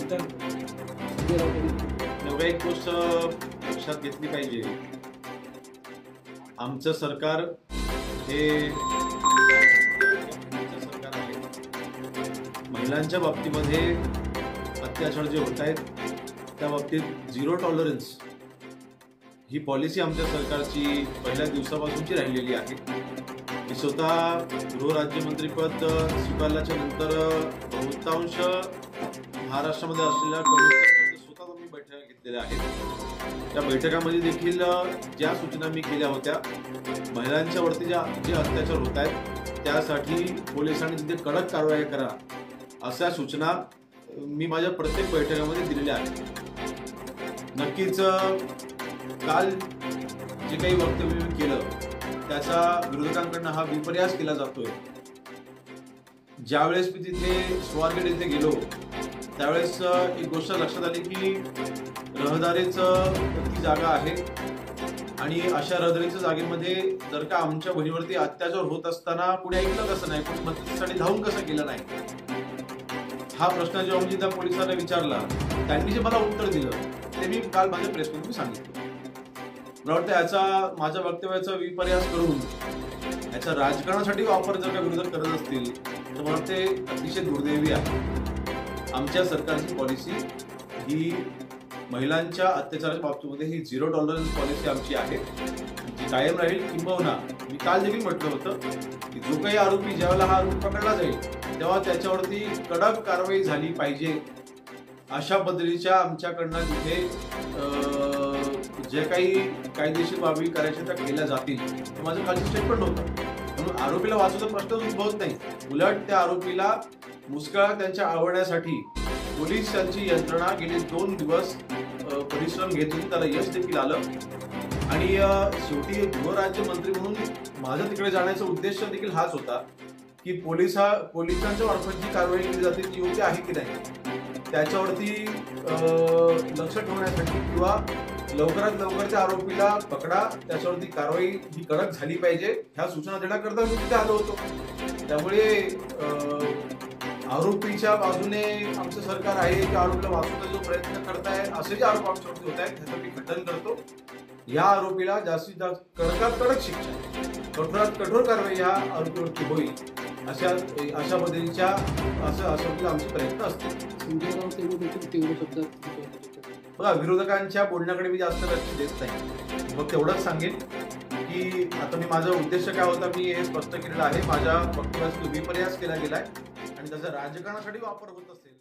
स्वीकार संजय राऊत यांनी तेव्हा एक गोष्ट लक्षात घेतली पाहिजे, आमचं सरकार हे सरकार आहे. महिलांच्या बाबतीमध्ये अत्याचार जे होत आहेत त्या बाबतीत 0 टॉलरन्स ही पॉलिसी आमच्या सरकारची पहिल्या दिवसापासूनची राहिलेली आहे. मी स्वतः गृहराज्यमंत्रीपद स्वीकारल्याच्या नंतर बहुतांश महाराष्ट्रामध्ये असलेल्या कमिटीमध्ये स्वतः मी बैठका घेतलेल्या आहेत. त्या बैठकामध्ये देखील ज्या सूचना मी केल्या होत्या, महिलांच्यावरती जे अत्याचार होत आहेत त्यासाठी पोलिसांनी तिथे कडक कारवाई करा अशा सूचना मी माझ्या प्रत्येक बैठकामध्ये दिलेल्या आहेत. नक्कीच काल जे काही वक्तव्य मी केलं त्याचा विरोधकांकडून हा विपर्यास केला जातोय. ज्यावेळेस मी तिथे स्वारगेट येथे गेलो त्यावेळेस एक गोष्ट लक्षात आली की रहदारीचं ती जागा आहे आणि अशा रहदारीच्या जागेमध्ये जर का आमच्या बहिणीवरती अत्याचार होत असताना पुढे ऐकलं कसं नाही, पण मदतीसाठी धावून कसं केलं नाही, हा प्रश्न जेव्हा मी त्या पोलिसांना विचारला त्यांनी जे मला उत्तर दिलं ते मी काल माझ्या प्रेसमध्ये सांगितलं. मला वाटतं याचा माझ्या वक्तव्याचा विपर्यास करून याचा राजकारणासाठी वापर जर का विरोधक करत असतील तर मला ते अतिशय दुर्दैवी आहे. आमच्या सरकारची पॉलिसी ही महिलांच्या अत्याचाराच्या बाबतीमध्ये ही 0 टॉलरन्स पॉलिसी आमची आहे, जी कायम राहील. किंबहुना मी काल देखील म्हटलं होतं की जो काही आरोपी ज्यावेळेला हा आरोपी पकडला जाईल तेव्हा त्याच्यावरती कडक कारवाई झाली पाहिजे अशा पद्धतीच्या आमच्याकडनं तिथे जे काही कायदेशीर बाबी करायच्या त्या केल्या जातील. माझं कालचं स्टेटमेंट होतं. म्हणून आरोपीला वाचवण्याचा प्रश्नच उद्भवत नाही. उलट त्या आरोपीला मुस्कळा त्यांच्या आवडण्यासाठी पोलिसांची यंत्रणा गेले 2 दिवस परिश्रम घेत होती. त्याला यश देखील आलं आणि शेवटी गृहराज्यमंत्री म्हणून माझा तिकडे जाण्याचा उद्देश देखील हाच होता की पोलिसांच्या मार्फत जी कारवाई केली जाते ती योग्य आहे की नाही त्याच्यावरती लक्ष ठेवण्यासाठी किंवा लवकरात लवकर त्या आरोपीला पकडा, त्याच्यावरती कारवाई ही कडक झाली पाहिजे ह्या सूचना देण्याकरता मी तिथे आलो होतो. त्यामुळे आरोपीच्या बाजूने आमचं सरकार आहे की आरोपीला वाचवण्याचा जो प्रयत्न करताय असे जे आरोप आमच्यावरती होत आहेत त्याचं मी खंडन करतो. या आरोपीला जास्तीत जास्त कडकात कडक शिक्षा, कठोरात कठोर कारवाई या आरोपीवरती होईल अशा पद्धतीच्या असं आमचे प्रयत्न असतील. संजय राऊत यांनी देखील तीव्र शब्दात बघा, विरोधकांच्या बोलण्याकडे मी जास्त लक्ष देत नाही. मग तेवढंच सांगेन की आता मी माझा उद्देश काय होता मी हे स्पष्ट केलेलं आहे. माझ्या वक्तव्याचा विपर्यास केला गेलाय आणि त्याचा राजकारणासाठी वापर होत असेल